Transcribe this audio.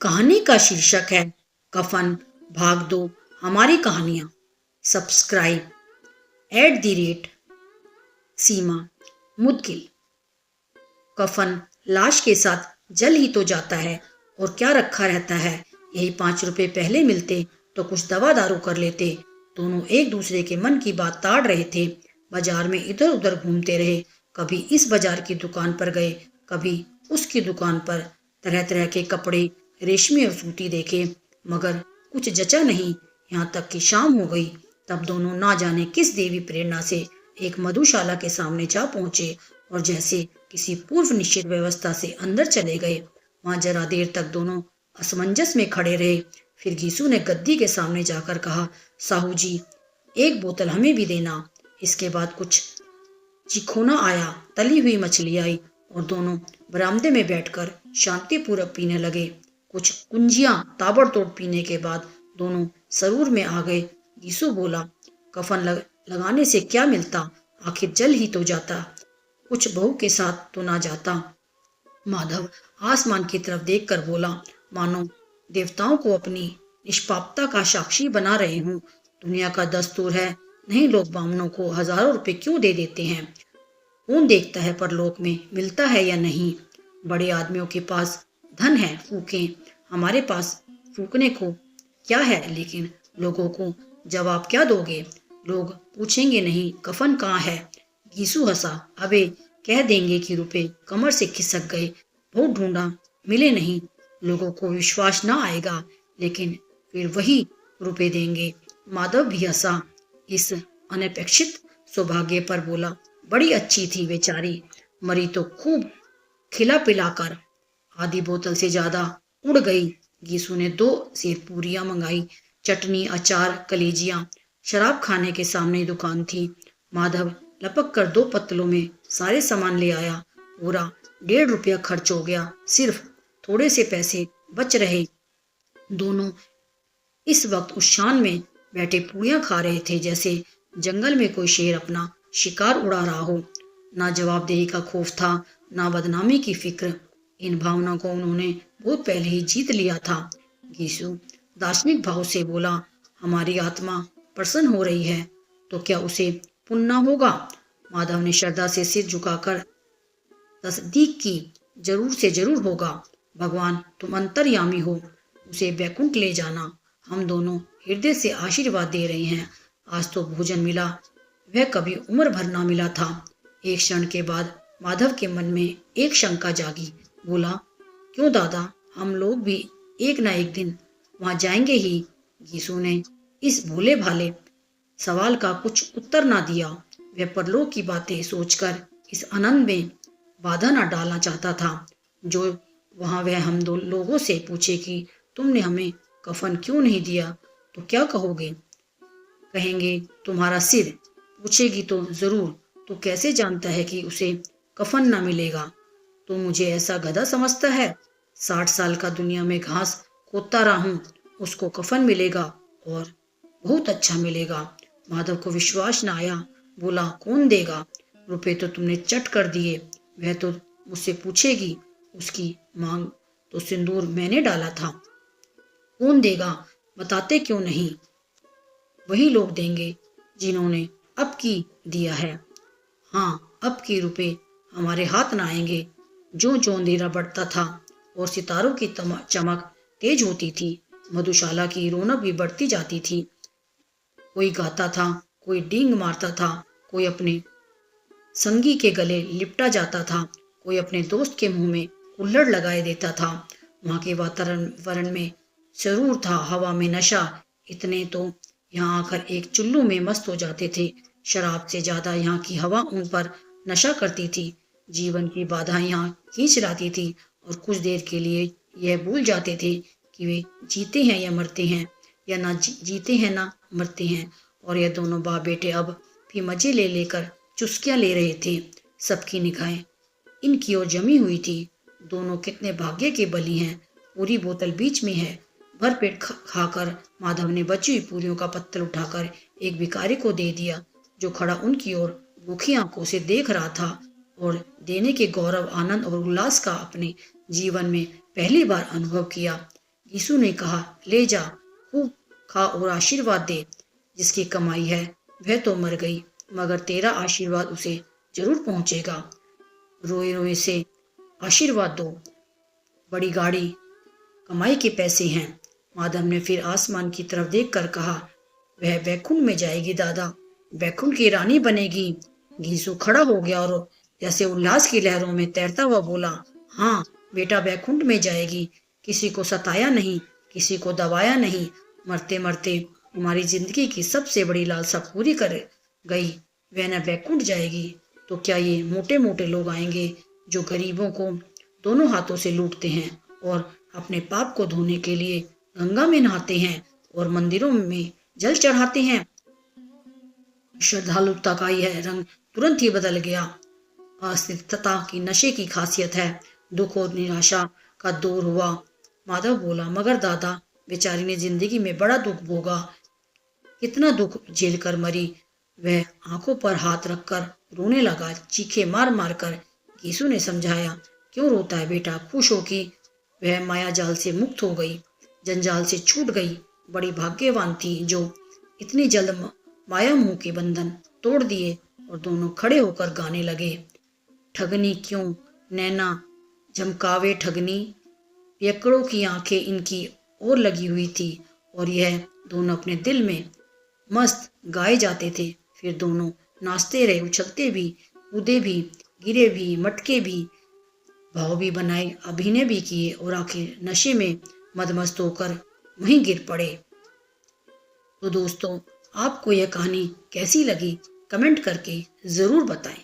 कहानी का शीर्षक है कफन भाग दो हमारी कहानियां। सब्सक्राइब @सीमा मुदगिल। कफन लाश के साथ जल ही तो जाता है और क्या रखा रहता है। यही 5 रुपए पहले मिलते तो कुछ दवा दारू कर लेते। दोनों एक दूसरे के मन की बात ताड़ रहे थे। बाजार में इधर उधर घूमते रहे। कभी इस बाजार की दुकान पर गए, कभी उसकी दुकान पर। तरह तरह के कपड़े, रेशमी और सूती देखे, मगर कुछ जचा नहीं। यहाँ तक कि शाम हो गई। तब दोनों ना जाने किस देवी प्रेरणा से एक मधुशाला के सामने जा पहुंचे और जैसे किसी पूर्व निश्चित व्यवस्था से अंदर चले गए। वहां जरा देर तक दोनों असमंजस में खड़े रहे। फिर घीसू ने गद्दी के सामने जाकर कहा, साहू जी, एक बोतल हमें भी देना। इसके बाद कुछ चिखोना आया, तली हुई मछली आई और दोनों बरामदे में बैठकर शांतिपूर्वक पीने लगे। कुछ कुंजियां ताबड़तोड़ पीने के बाद दोनों सरूर में आ गए। यीशु बोला, कफन लगाने से क्या मिलता, आखिर जल ही तो जाता, कुछ बहू के साथ तो ना जाता। माधव आसमान की तरफ देखकर बोला, मानो देवताओं को अपनी निष्पापता का साक्षी बना रहे हूँ। दुनिया का दस्तूर है, नहीं लोग बामनों को हजारों रुपए क्यों दे देते हैं। कौन देखता है परलोक में मिलता है या नहीं। बड़े आदमियों के पास धन है, फूकें। हमारे पास फूकने को क्या है, लेकिन लोगों को जवाब क्या दोगे। लोग पूछेंगे नहीं कफन कहाँ है। गीसू हंसा, अबे कह देंगे कि रुपए कमर से खिसक गए, बहुत ढूंढा मिले नहीं। लोगों को विश्वास ना आएगा, लेकिन फिर वही रुपए देंगे। माधव भी हंसा, इस अनपेक्षित सौभाग्य पर बोला, बड़ी अच्छी थी बेचारी, मरी तो खूब खिला पिलाकर। आधी बोतल से ज्यादा उड़ गई। गीसू ने 2 सेर पूरियां मंगाई, चटनी, अचार, कलेजियां। शराब खाने के सामने दुकान थी। माधव लपक कर 2 पत्तलों में सारे सामान ले आया। पूरा 1.5 रुपया खर्च हो गया। सिर्फ थोड़े से पैसे बच रहे। दोनों इस वक्त उस शान में बैठे पूरियां खा रहे थे जैसे जंगल में कोई शेर अपना शिकार उड़ा रहा हो। ना जवाबदेही का खौफ था, ना बदनामी की फिक्र। इन भावनाओं को उन्होंने बहुत पहले ही जीत लिया था। गीसू दार्शनिक भाव से बोला, हमारी आत्मा प्रसन्न हो रही है तो क्या उसे पुण्य होगा। माधव ने श्रद्धा से सिर झुकाकर तस्दीक की, जरूर से जरूर होगा। भगवान तुम अंतर्यामी हो, उसे बैकुंठ ले जाना। हम दोनों हृदय से आशीर्वाद दे रहे हैं। आज तो भोजन मिला, वह कभी उम्र भर ना मिला था। एक क्षण के बाद माधव के मन में एक शंका जागी। बोला, क्यों दादा, हम लोग भी एक ना एक दिन वहां जाएंगे ही। गीसू ने इस भोले भाले सवाल का कुछ उत्तर ना दिया। वह परलोक की बातें सोचकर इस आनंद में बाधा ना डालना चाहता था जो वहां वह हम दो लोगों से पूछे कि तुमने हमें कफन क्यों नहीं दिया तो क्या कहोगे। कहेंगे तुम्हारा सिर। पूछेगी तो जरूर, तो कैसे जानता है कि उसे कफन ना मिलेगा। तो मुझे ऐसा गधा समझता है। 60 साल का दुनिया में घास खोदता रहा हूं, उसको कफन मिलेगा और बहुत अच्छा मिलेगा। माधव को विश्वास न आया। बोला, कौन देगा। रुपए तो तुमने चट कर दिए। वह तो मुझसे पूछेगी। उसकी मांग तो सिंदूर मैंने डाला था। कौन देगा, बताते क्यों नहीं। वही लोग देंगे जिन्होंने अब की दिया है। हाँ, अब की रुपए हमारे हाथ न आएंगे। जो जो अंधेरा बढ़ता था और सितारों की चमक तेज होती थी, मधुशाला की रौनक भी बढ़ती जाती थी। कोई गाता था, कोई डींग मारता था, कोई अपने संगी के गले लिपटा जाता था, कोई अपने दोस्त के मुंह में कुल्हड़ लगाए देता था। वहां के वातावरण में जरूर था, हवा में नशा। इतने तो यहाँ आकर एक चुल्लू में मस्त हो जाते थे। शराब से ज्यादा यहाँ की हवा उन पर नशा करती थी। जीवन की बाधाएं यहाँ खींच लाती थी और कुछ देर के लिए यह भूल जाते थे कि वे जीते हैं या मरते हैं, या ना जीते हैं ना मरते हैं। और यह दोनों बाप बेटे अब भी मजे ले लेकर चुस्कियां ले रहे थे। सबकी निगाहें इनकी ओर जमी हुई थी। दोनों कितने भाग्य के बली हैं। पूरी बोतल बीच में है। भर पेट खाकर माधव ने बची हुई पूरियों का पत्तल उठाकर एक भिखारी को दे दिया, जो खड़ा उनकी ओर भूखी आंखों से देख रहा था और देने के गौरव, आनंद और उल्लास का अपने जीवन में पहली बार अनुभव किया। गीसू ने कहा, ले जा, खूब खा और आशीर्वाद दे। जिसकी कमाई है वह तो मर गई, मगर तेरा आशीर्वाद उसे जरूर पहुंचेगा। रोए रोए से आशीर्वाद दो, बड़ी गाड़ी, कमाई के पैसे हैं। माधव ने फिर आसमान की तरफ देखकर कहा, वह बैकुंठ में जाएगी दादा, बैकुंठ की रानी बनेगी। घीसू खड़ा हो गया और जैसे उल्लास की लहरों में तैरता हुआ बोला, हाँ बेटा, बैकुंठ में जाएगी। किसी को सताया नहीं, किसी को दबाया नहीं, मरते मरते तुम्हारी जिंदगी की सबसे बड़ी लालसा पूरी कर गई। वह न बैकुंठ जाएगी तो क्या ये मोटे मोटे लोग आएंगे जो गरीबों को दोनों हाथों से लूटते हैं और अपने पाप को धोने के लिए गंगा में नहाते हैं और मंदिरों में जल चढ़ाते हैं। श्रद्धालुता का यह रंग तुरंत ही बदल गया। अस्तित्वता की नशे की खासियत है। दुख और निराशा का दूर हुआ। माधव बोला, मगर दादा, बेचारी ने जिंदगी में बड़ा दुख भोगा, कितना दुख झेल कर मरी। वह आंखों पर हाथ रखकर रोने लगा, चीखे मार मार कर। गीसू ने समझाया, क्यों रोता है बेटा, खुश हो कि वह माया जाल से मुक्त हो गई, जंजाल से छूट गई। बड़ी भाग्यवान थी जो इतनी जल्द माया मोह के बंधन तोड़ दिए। और दोनों खड़े होकर गाने लगे, ठगनी क्यों नैना झमकावे ठगनी, पियकड़ों की आंखें इनकी ओर लगी हुई थी। और यह दोनों अपने दिल में मस्त गाए जाते थे। फिर दोनों नाचते रहे, उछलते भी, कूदे भी, गिरे भी, मटके भी, भाव भी बनाए, अभिनय भी किए और आखिर नशे में मदमस्त होकर वहीं गिर पड़े। तो दोस्तों, आपको यह कहानी कैसी लगी कमेंट करके ज़रूर बताएं।